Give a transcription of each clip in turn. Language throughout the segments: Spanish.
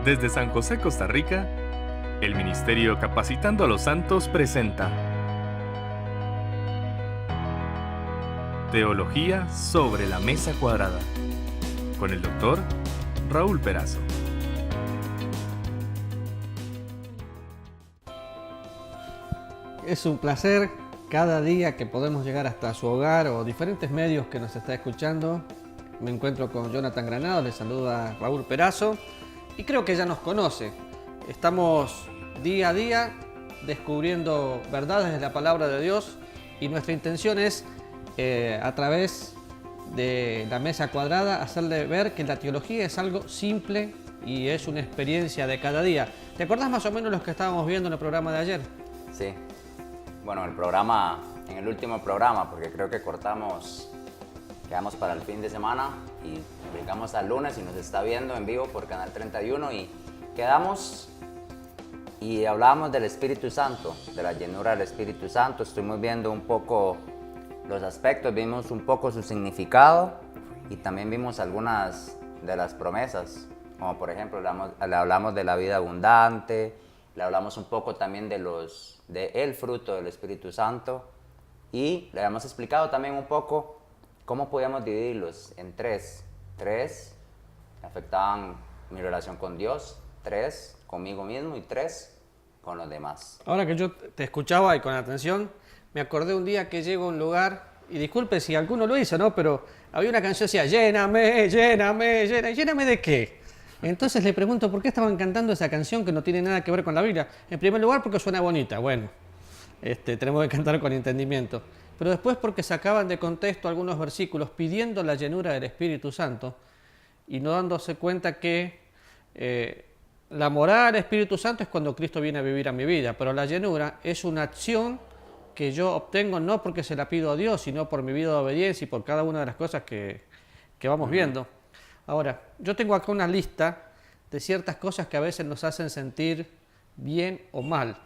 Desde San José, Costa Rica, el Ministerio Capacitando a los Santos presenta Teología sobre la Mesa Cuadrada, con el Dr. Raúl Perazo. Es un placer cada día que podemos llegar hasta su hogar o diferentes medios que nos está escuchando. Me encuentro con Jonathan Granado, le saluda Raúl Perazo y creo que ya nos conoce. Estamos día a día descubriendo verdades de la palabra de Dios y nuestra intención es a través de la mesa cuadrada hacerle ver que la teología es algo simple y es una experiencia de cada día. ¿Te acordás más o menos lo que estábamos viendo en el programa de ayer? Sí. Bueno, en el último programa, porque creo que quedamos para el fin de semana y brincamos al lunes y nos está viendo en vivo por Canal 31 y quedamos y hablábamos del Espíritu Santo, de la llenura del Espíritu Santo. Estuvimos viendo un poco los aspectos, vimos un poco su significado y también vimos algunas de las promesas, como por ejemplo le hablamos de la vida abundante, le hablamos un poco también de el fruto del Espíritu Santo y le habíamos explicado también un poco cómo podíamos dividirlos en tres. Tres afectaban mi relación con Dios, tres conmigo mismo y tres con los demás. Ahora que yo te escuchaba y con atención, me acordé un día que llego a un lugar, y disculpe si alguno lo hizo, ¿no? Pero había una canción que decía, lléname, lléname, lléname. ¿Lléname de qué? Entonces le pregunto, ¿por qué estaban cantando esa canción que no tiene nada que ver con la Biblia? En primer lugar, porque suena bonita. Bueno, tenemos que cantar con entendimiento. Pero después porque sacaban de contexto algunos versículos pidiendo la llenura del Espíritu Santo y no dándose cuenta que la morada del Espíritu Santo es cuando Cristo viene a vivir a mi vida, pero la llenura es una acción que yo obtengo no porque se la pido a Dios, sino por mi vida de obediencia y por cada una de las cosas que vamos viendo. Ahora, yo tengo acá una lista de ciertas cosas que a veces nos hacen sentir bien o mal,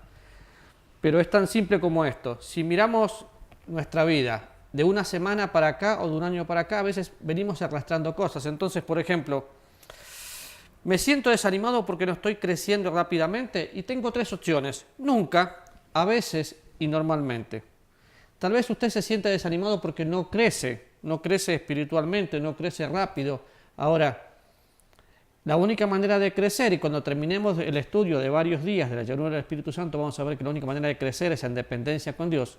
pero es tan simple como esto. Si miramos nuestra vida de una semana para acá o de un año para acá, a veces venimos arrastrando cosas. Entonces, por ejemplo, me siento desanimado porque no estoy creciendo rápidamente y tengo tres opciones: nunca, a veces y normalmente. Tal vez usted se sienta desanimado porque no crece espiritualmente, no crece rápido. Ahora, la única manera de crecer, y cuando terminemos el estudio de varios días de la llenura del Espíritu Santo, vamos a ver que la única manera de crecer es en dependencia con Dios.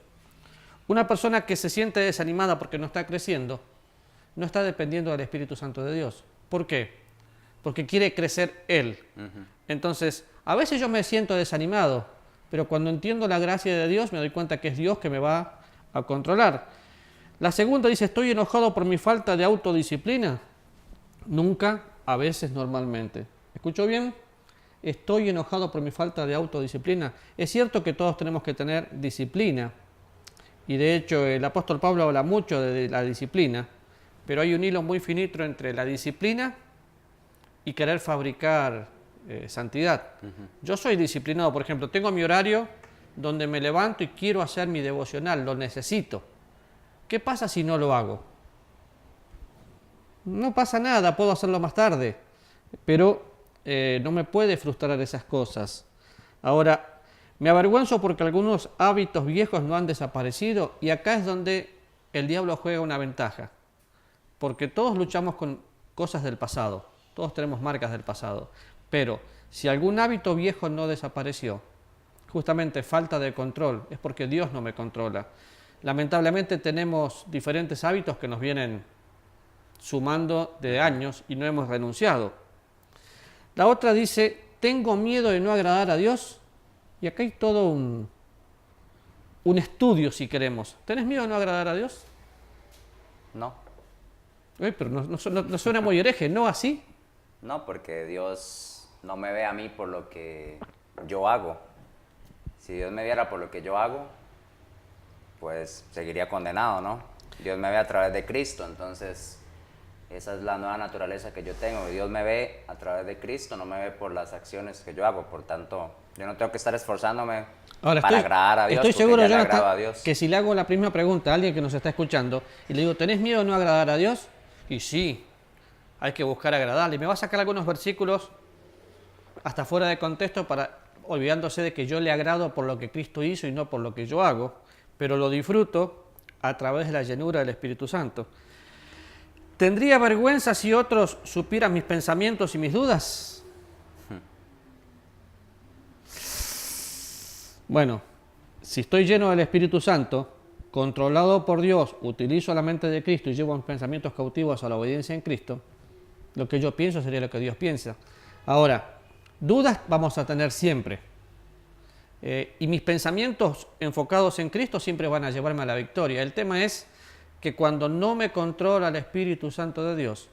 Una persona que se siente desanimada porque no está creciendo, no está dependiendo del Espíritu Santo de Dios. ¿Por qué? Porque quiere crecer Él. Entonces, a veces yo me siento desanimado, pero cuando entiendo la gracia de Dios, me doy cuenta que es Dios que me va a controlar. La segunda dice, estoy enojado por mi falta de autodisciplina. Nunca, a veces, normalmente. ¿Escuchó bien? Estoy enojado por mi falta de autodisciplina. Es cierto que todos tenemos que tener disciplina. Y de hecho, el apóstol Pablo habla mucho de la disciplina. Pero hay un hilo muy finito entre la disciplina y querer fabricar santidad. Yo soy disciplinado, por ejemplo, tengo mi horario donde me levanto y quiero hacer mi devocional, lo necesito. ¿Qué pasa si no lo hago? No pasa nada, puedo hacerlo más tarde, pero no me puede frustrar esas cosas. Ahora, me avergüenzo porque algunos hábitos viejos no han desaparecido y acá es donde el diablo juega una ventaja, porque todos luchamos con cosas del pasado, todos tenemos marcas del pasado, pero si algún hábito viejo no desapareció, justamente falta de control, es porque Dios no me controla. Lamentablemente tenemos diferentes hábitos que nos vienen sumando de años y no hemos renunciado. La otra dice, tengo miedo de no agradar a Dios, y acá hay todo un estudio si queremos. ¿Tenés miedo de no agradar a Dios? No. Pero no suena muy hereje, ¿no así? No, porque Dios no me ve a mí por lo que yo hago. Si Dios me viera por lo que yo hago, pues seguiría condenado, ¿no? Dios me ve a través de Cristo, entonces esa es la nueva naturaleza que yo tengo. Dios me ve a través de Cristo, no me ve por las acciones que yo hago. Por tanto, yo no tengo que estar esforzándome para agradar a Dios. Estoy seguro, ya Jonathan, a Dios. que si le hago la primera pregunta a alguien que nos está escuchando y le digo, ¿tenés miedo de no agradar a Dios? Y sí, hay que buscar agradarle. Y me va a sacar algunos versículos hasta fuera de contexto, olvidándose de que yo le agrado por lo que Cristo hizo y no por lo que yo hago, pero lo disfruto a través de la llenura del Espíritu Santo. ¿Tendría vergüenza si otros supieran mis pensamientos y mis dudas? Bueno, si estoy lleno del Espíritu Santo, controlado por Dios, utilizo la mente de Cristo y llevo mis pensamientos cautivos a la obediencia en Cristo, lo que yo pienso sería lo que Dios piensa. Ahora, dudas vamos a tener siempre. Y mis pensamientos enfocados en Cristo siempre van a llevarme a la victoria. El tema es que cuando no me controla el Espíritu Santo de Dios,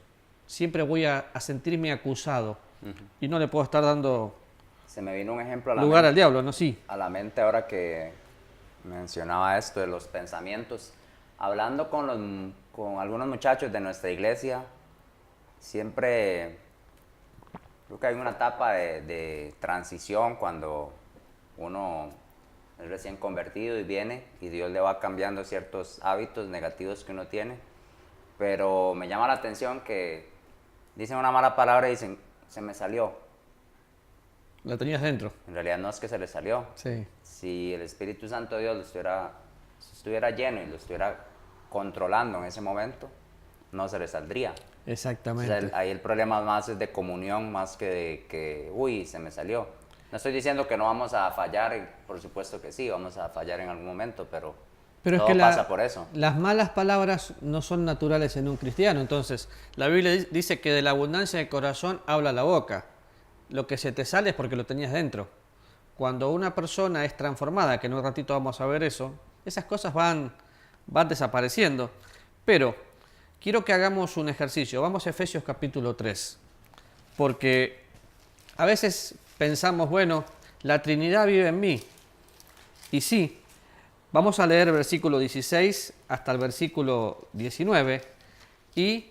siempre voy a sentirme acusado. Y no le puedo estar dando Se me vino un ejemplo a la lugar mente, al diablo, ¿no? Sí. a la mente ahora que mencionaba esto de los pensamientos. Hablando con algunos muchachos de nuestra iglesia, siempre creo que hay una etapa de transición cuando uno es recién convertido y viene y Dios le va cambiando ciertos hábitos negativos que uno tiene. Pero me llama la atención que dicen una mala palabra y dicen, se me salió. La tenías dentro. En realidad no es que se le salió. Sí. Si el Espíritu Santo de Dios estuviera lleno y lo estuviera controlando en ese momento, no se le saldría. Exactamente. O sea, ahí el problema más es de comunión, más que de que, uy, se me salió. No estoy diciendo que no vamos a fallar, por supuesto que sí, vamos a fallar en algún momento, pero Pero todo es que pasa por eso. las malas palabras no son naturales en un cristiano. Entonces, la Biblia dice que de la abundancia del corazón habla la boca. Lo que se te sale es porque lo tenías dentro. Cuando una persona es transformada, que en un ratito vamos a ver eso, esas cosas van desapareciendo. Pero quiero que hagamos un ejercicio. Vamos a Efesios capítulo 3. Porque a veces pensamos, bueno, la Trinidad vive en mí. Y sí, vamos a leer el versículo 16 hasta el versículo 19 y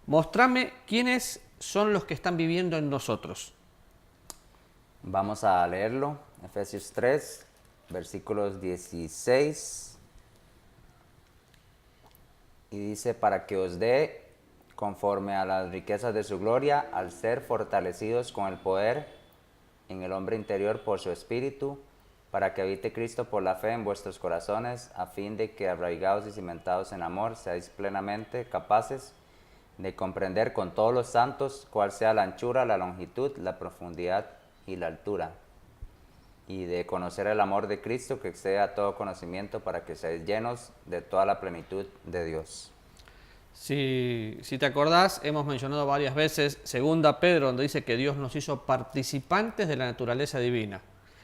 mostrame quiénes son los que están viviendo en nosotros. Vamos a leerlo, Efesios 3, versículos 16. Y dice, para que os dé, conforme a las riquezas de su gloria, al ser fortalecidos con el poder en el hombre interior por su espíritu, para que habite Cristo por la fe en vuestros corazones, a fin de que, arraigados y cimentados en amor, seáis plenamente capaces de comprender con todos los santos cuál sea la anchura, la longitud, la profundidad y la altura, y de conocer el amor de Cristo que excede a todo conocimiento, para que seáis llenos de toda la plenitud de Dios. Si te acordás, hemos mencionado varias veces 2 Pedro, donde dice que Dios nos hizo participantes de la naturaleza divina.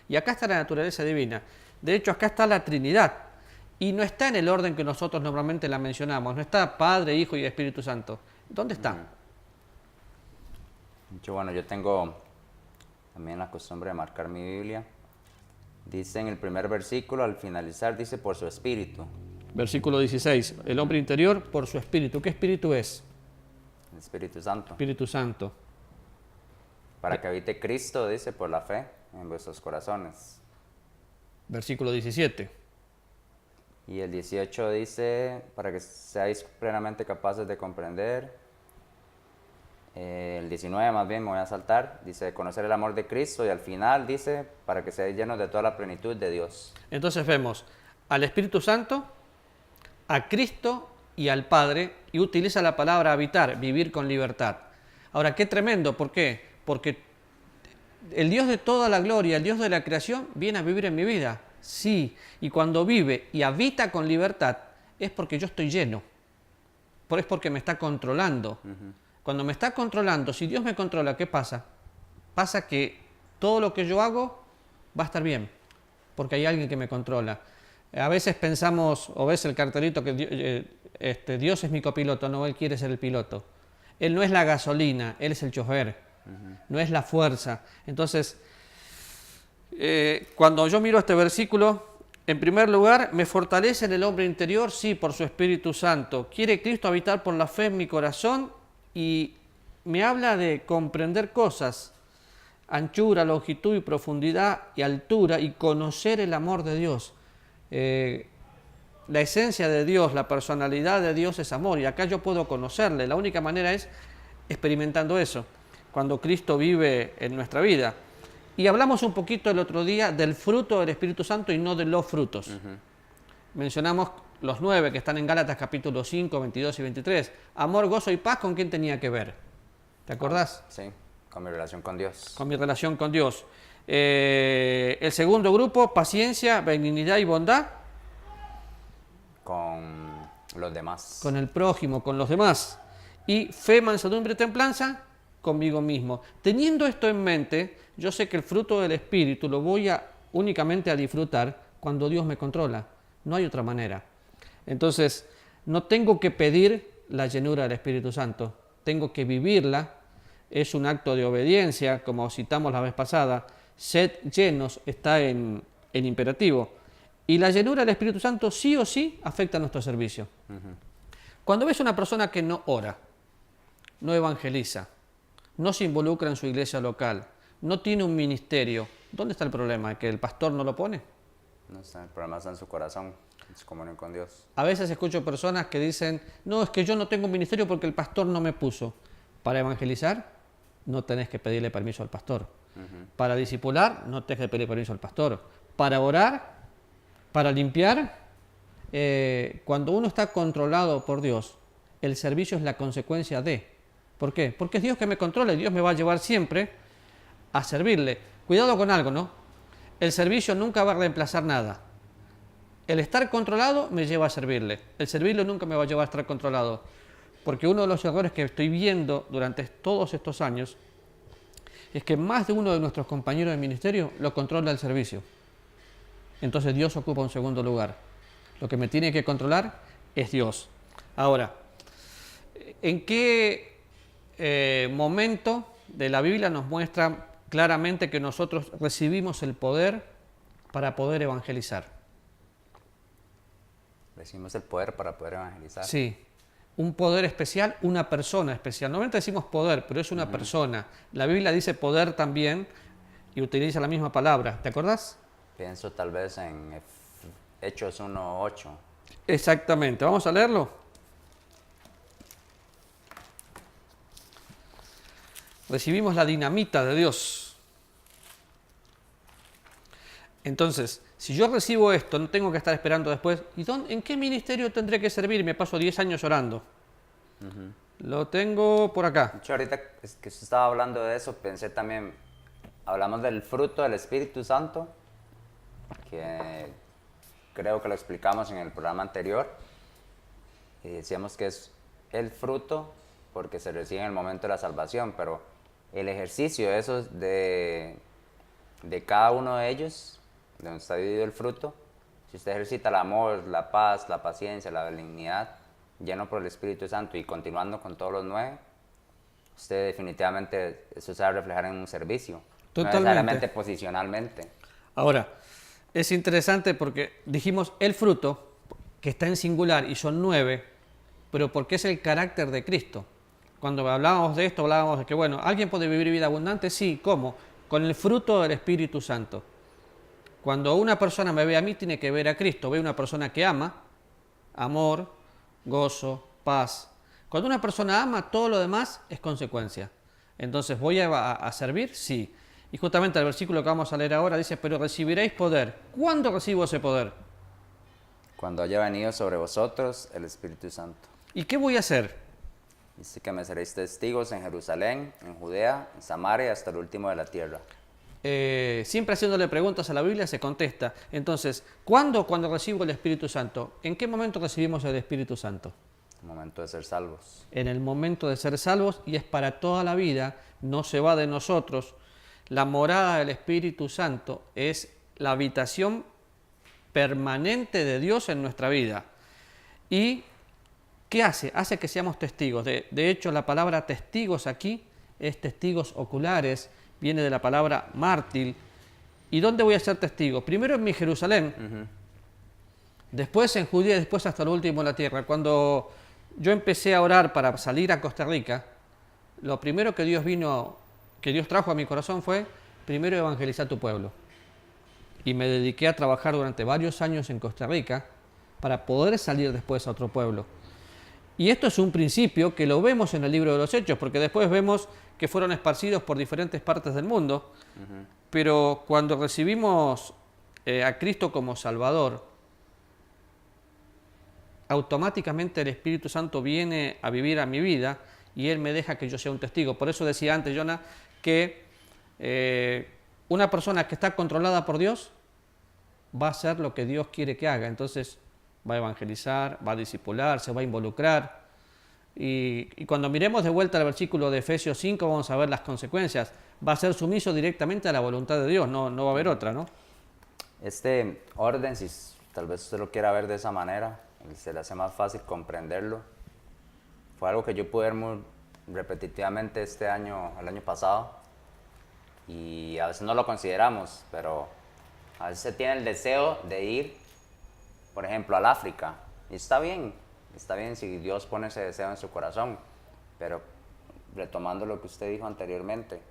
Y acá está la naturaleza divina. De hecho, acá está la Trinidad. Y no está en el orden que nosotros normalmente la mencionamos. No está Padre, Hijo y Espíritu Santo. ¿Dónde está? Bueno, yo tengo también la costumbre de marcar mi Biblia. Dice en el primer versículo, al finalizar, dice por su espíritu. Versículo 16. El hombre interior por su espíritu. ¿Qué espíritu es? El Espíritu Santo. Espíritu Santo. Para que habite Cristo, dice, por la fe en vuestros corazones. Versículo 17. Y el 18 dice, para que seáis plenamente capaces de comprender. El 19 más bien me voy a saltar, dice, conocer el amor de Cristo, y al final dice, para que seáis llenos de toda la plenitud de Dios. Entonces vemos al Espíritu Santo, a Cristo y al Padre, y utiliza la palabra habitar, vivir con libertad. Ahora, qué tremendo, ¿por qué? Porque el Dios de toda la gloria, el Dios de la creación, viene a vivir en mi vida. Sí, y cuando vive y habita con libertad, es porque yo estoy lleno. Es porque me está controlando. Cuando me está controlando, si Dios me controla, ¿qué pasa? Pasa que todo lo que yo hago va a estar bien, porque hay alguien que me controla. A veces pensamos, o ves el cartelito que Dios es mi copiloto, no, Él quiere ser el piloto. Él no es la gasolina, Él es el chofer, no es la fuerza. Entonces, cuando yo miro este versículo, en primer lugar, me fortalece en el hombre interior, sí, por su Espíritu Santo. Quiere Cristo habitar por la fe en mi corazón y me habla de comprender cosas, anchura, longitud y profundidad y altura, y conocer el amor de Dios. La esencia de Dios, la personalidad de Dios es amor, y acá yo puedo conocerle. La única manera es experimentando eso, cuando Cristo vive en nuestra vida. Y hablamos un poquito el otro día del fruto del Espíritu Santo y no de los frutos. Mencionamos los 9 que están en Gálatas capítulo 5, 22 y 23. Amor, gozo y paz, ¿con quién tenía que ver? ¿Te acordás? Sí, con mi relación con Dios. Con mi relación con Dios. El segundo grupo, paciencia, benignidad y bondad. Con los demás. Con el prójimo, con los demás. Y fe, mansedumbre y templanza, conmigo mismo. Teniendo esto en mente, yo sé que el fruto del Espíritu lo voy únicamente a disfrutar cuando Dios me controla. No hay otra manera. Entonces, no tengo que pedir la llenura del Espíritu Santo. Tengo que vivirla. Es un acto de obediencia, como citamos la vez pasada. Sed llenos está en imperativo. Y la llenura del Espíritu Santo sí o sí afecta a nuestro servicio. Cuando ves una persona que no ora, no evangeliza, no se involucra en su iglesia local, no tiene un ministerio, ¿dónde está el problema? ¿Que el pastor no lo pone? No sé, el problema está en su corazón, en su comunión con Dios. A veces escucho personas que dicen, no, es que yo no tengo un ministerio porque el pastor no me puso. Para evangelizar, no tenés que pedirle permiso al pastor. Para discipular, no tenés que pedirle permiso al pastor. Para orar, para limpiar, cuando uno está controlado por Dios, el servicio es la consecuencia de. ¿Por qué? Porque es Dios que me controla y Dios me va a llevar siempre a servirle. Cuidado con algo, ¿no? El servicio nunca va a reemplazar nada. El estar controlado me lleva a servirle. El servirle nunca me va a llevar a estar controlado. Porque uno de los errores que estoy viendo durante todos estos años es que más de uno de nuestros compañeros de ministerio lo controla el servicio. Entonces Dios ocupa un segundo lugar. Lo que me tiene que controlar es Dios. Ahora, ¿en qué momento de la Biblia nos muestra claramente que nosotros recibimos el poder para poder evangelizar? Recibimos el poder para poder evangelizar. Sí, un poder especial, una persona especial. Normalmente decimos poder, pero es una persona. La Biblia dice poder también y utiliza la misma palabra. ¿Te acordás? Pienso tal vez en Hechos 1:8. Exactamente. ¿Vamos a leerlo? Recibimos la dinamita de Dios. Entonces, si yo recibo esto, no tengo que estar esperando después. ¿Y en qué ministerio tendré que servir? Me paso 10 años orando. Lo tengo por acá. Yo ahorita que usted estaba hablando de eso, pensé también, hablamos del fruto del Espíritu Santo, que creo que lo explicamos en el programa anterior, y decíamos que es el fruto porque se recibe en el momento de la salvación, pero el ejercicio de esos de cada uno de ellos, de donde está dividido el fruto, si usted ejercita el amor, la paz, la paciencia, la benignidad, lleno por el Espíritu Santo y continuando con todos los 9, usted definitivamente eso se va a reflejar en un servicio, Totalmente. no necesariamente posicionalmente. Ahora, es interesante porque dijimos el fruto, que está en singular y son 9, pero porque es el carácter de Cristo. Cuando hablábamos de esto, hablábamos de que, bueno, ¿alguien puede vivir vida abundante? Sí, ¿cómo? Con el fruto del Espíritu Santo. Cuando una persona me ve a mí, tiene que ver a Cristo. Ve una persona que ama, amor, gozo, paz. Cuando una persona ama, todo lo demás es consecuencia. Entonces, ¿voy a servir? Sí. Y justamente el versículo que vamos a leer ahora dice, pero recibiréis poder. ¿Cuándo recibo ese poder? Cuando haya venido sobre vosotros el Espíritu Santo. ¿Y qué voy a hacer? Dice que me seréis testigos en Jerusalén, en Judea, en Samaria, hasta el último de la tierra. Siempre haciéndole preguntas a la Biblia se contesta. Entonces, ¿cuándo? Cuando recibo el Espíritu Santo. ¿En qué momento recibimos el Espíritu Santo? El momento de ser salvos. En el momento de ser salvos, y es para toda la vida, no se va de nosotros. La morada del Espíritu Santo es la habitación permanente de Dios en nuestra vida. ¿Y qué hace? Hace que seamos testigos. De hecho, la palabra testigos aquí es testigos oculares, viene de la palabra mártir. ¿Y dónde voy a ser testigo? Primero en mi Jerusalén, después en Judea y después hasta lo último en la tierra. Cuando yo empecé a orar para salir a Costa Rica, lo primero que Dios trajo a mi corazón fue, primero evangelizar tu pueblo. Y me dediqué a trabajar durante varios años en Costa Rica para poder salir después a otro pueblo. Y esto es un principio que lo vemos en el libro de los Hechos, porque después vemos que fueron esparcidos por diferentes partes del mundo. Pero cuando recibimos a Cristo como Salvador, automáticamente el Espíritu Santo viene a vivir a mi vida y Él me deja que yo sea un testigo. Por eso decía antes, Jonah, que una persona que está controlada por Dios va a hacer lo que Dios quiere que haga. Entonces va a evangelizar, va a discipular, se va a involucrar. Y cuando miremos de vuelta al versículo de Efesios 5 vamos a ver las consecuencias. Va a ser sumiso directamente a la voluntad de Dios, no va a haber otra, ¿no? Este orden, si tal vez usted lo quiera ver de esa manera, se le hace más fácil comprenderlo. Fue algo que yo pude ver muy repetitivamente el año pasado, y a veces no lo consideramos, pero a veces se tiene el deseo de ir, por ejemplo, al África, y está bien si Dios pone ese deseo en su corazón, pero retomando lo que usted dijo anteriormente,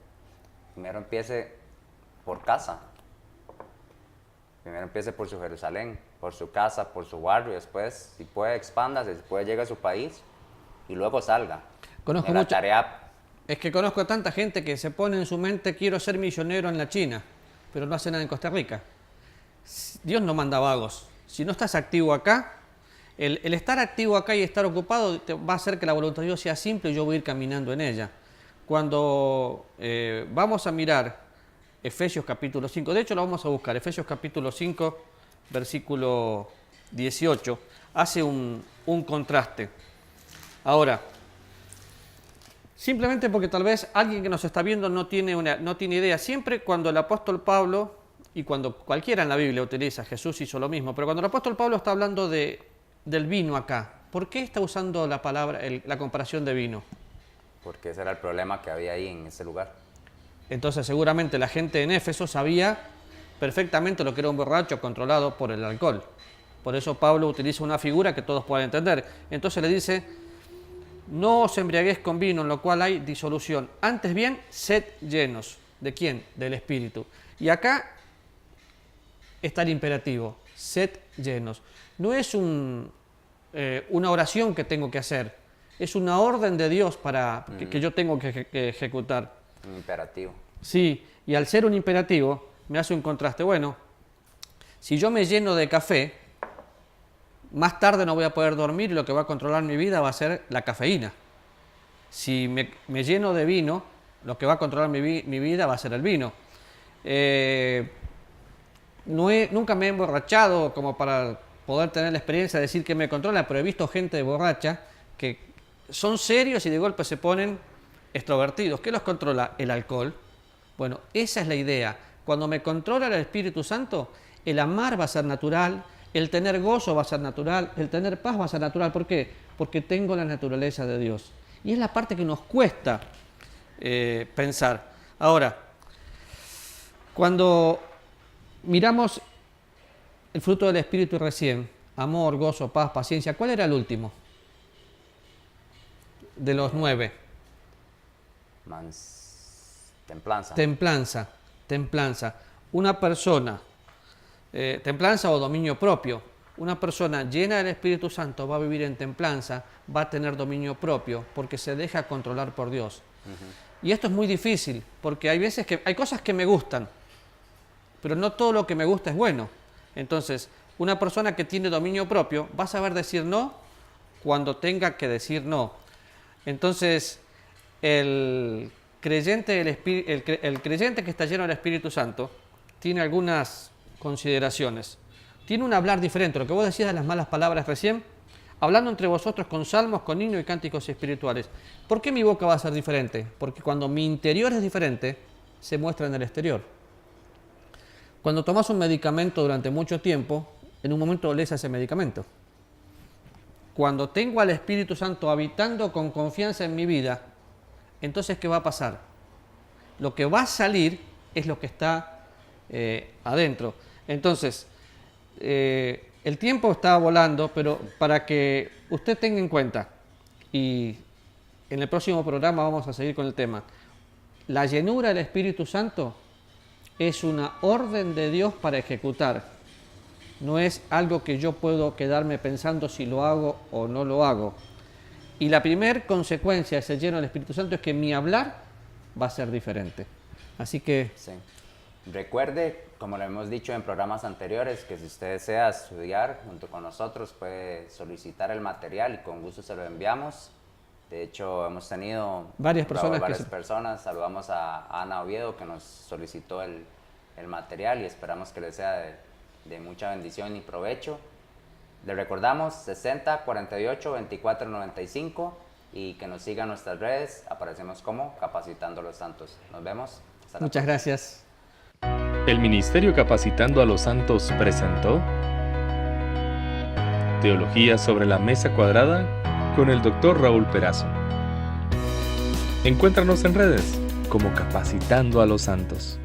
primero empiece por casa. Primero empiece por su Jerusalén, por su casa, por su barrio, después, si puede, expándase, si puede, llegue a su país y luego salga. Conozco la mucho, tarea. es que conozco a tanta gente que se pone en su mente, quiero ser misionero en la China, pero no hace nada en Costa Rica. Dios no manda vagos. Si no estás activo acá, el estar activo acá y estar ocupado va a hacer que la voluntad de Dios sea simple y yo voy a ir caminando en ella. Cuando vamos a mirar Efesios capítulo 5, de hecho lo vamos a buscar, Efesios capítulo 5, versículo 18, hace un contraste. Ahora, simplemente porque tal vez alguien que nos está viendo no tiene idea, siempre cuando el apóstol Pablo, y cuando cualquiera en la Biblia utiliza, Jesús hizo lo mismo, pero cuando el apóstol Pablo está hablando del vino acá, ¿por qué está usando la palabra, la comparación de vino? Porque ese era el problema que había ahí en ese lugar. Entonces seguramente la gente en Éfeso sabía perfectamente lo que era un borracho controlado por el alcohol. Por eso Pablo utiliza una figura que todos pueden entender. Entonces le dice, no os embriaguéis con vino en lo cual hay disolución. Antes bien, sed llenos. ¿De quién? Del Espíritu. Y acá está el imperativo, sed llenos. No es una oración que tengo que hacer, es una orden de Dios que yo tengo que ejecutar. Un imperativo. Sí, y al ser un imperativo me hace un contraste. Bueno, si yo me lleno de café, más tarde no voy a poder dormir y lo que va a controlar mi vida va a ser la cafeína. Si me lleno de vino, lo que va a controlar mi vida va a ser el vino. Nunca me he emborrachado como para poder tener la experiencia de decir que me controla, pero he visto gente borracha que son serios y de golpe se ponen extrovertidos. ¿Qué los controla? El alcohol. Bueno, esa es la idea. Cuando me controla el Espíritu Santo, el amar va a ser natural, el tener gozo va a ser natural, el tener paz va a ser natural. ¿Por qué? Porque tengo la naturaleza de Dios. Y es la parte que nos cuesta pensar. Ahora, cuando miramos el fruto del Espíritu recién, amor, gozo, paz, paciencia, ¿cuál era el último? De los 9. Templanza. Templanza. Una persona, templanza o dominio propio. Una persona llena del Espíritu Santo va a vivir en templanza, va a tener dominio propio, porque se deja controlar por Dios. Y esto es muy difícil, porque hay veces que hay cosas que me gustan, pero no todo lo que me gusta es bueno. Entonces, una persona que tiene dominio propio va a saber decir no cuando tenga que decir no. Entonces, el creyente que está lleno del Espíritu Santo tiene algunas consideraciones. Tiene un hablar diferente, lo que vos decías de las malas palabras recién, hablando entre vosotros con salmos, con himnos y cánticos espirituales. ¿Por qué mi boca va a ser diferente? Porque cuando mi interior es diferente, se muestra en el exterior. Cuando tomas un medicamento durante mucho tiempo, en un momento lees ese medicamento. Cuando tengo al Espíritu Santo habitando con confianza en mi vida, entonces, ¿qué va a pasar? Lo que va a salir es lo que está adentro. Entonces, el tiempo está volando, pero para que usted tenga en cuenta, y en el próximo programa vamos a seguir con el tema, la llenura del Espíritu Santo es una orden de Dios para ejecutar. No es algo que yo puedo quedarme pensando si lo hago o no lo hago. Y la primera consecuencia de ser lleno del Espíritu Santo es que mi hablar va a ser diferente. Así que Sí. Recuerde, como lo hemos dicho en programas anteriores, que si usted desea estudiar junto con nosotros puede solicitar el material y con gusto se lo enviamos. De hecho, hemos tenido varias personas. Saludamos a Ana Oviedo que nos solicitó el material y esperamos que les sea de mucha bendición y provecho. Le recordamos 60 48 24 95 y que nos sigan en nuestras redes. Aparecemos como Capacitando a los Santos. Nos vemos. Muchas gracias. El Ministerio Capacitando a los Santos presentó Teología sobre la Mesa Cuadrada con el Dr. Raúl Perazo. Encuéntranos en redes como Capacitando a los Santos.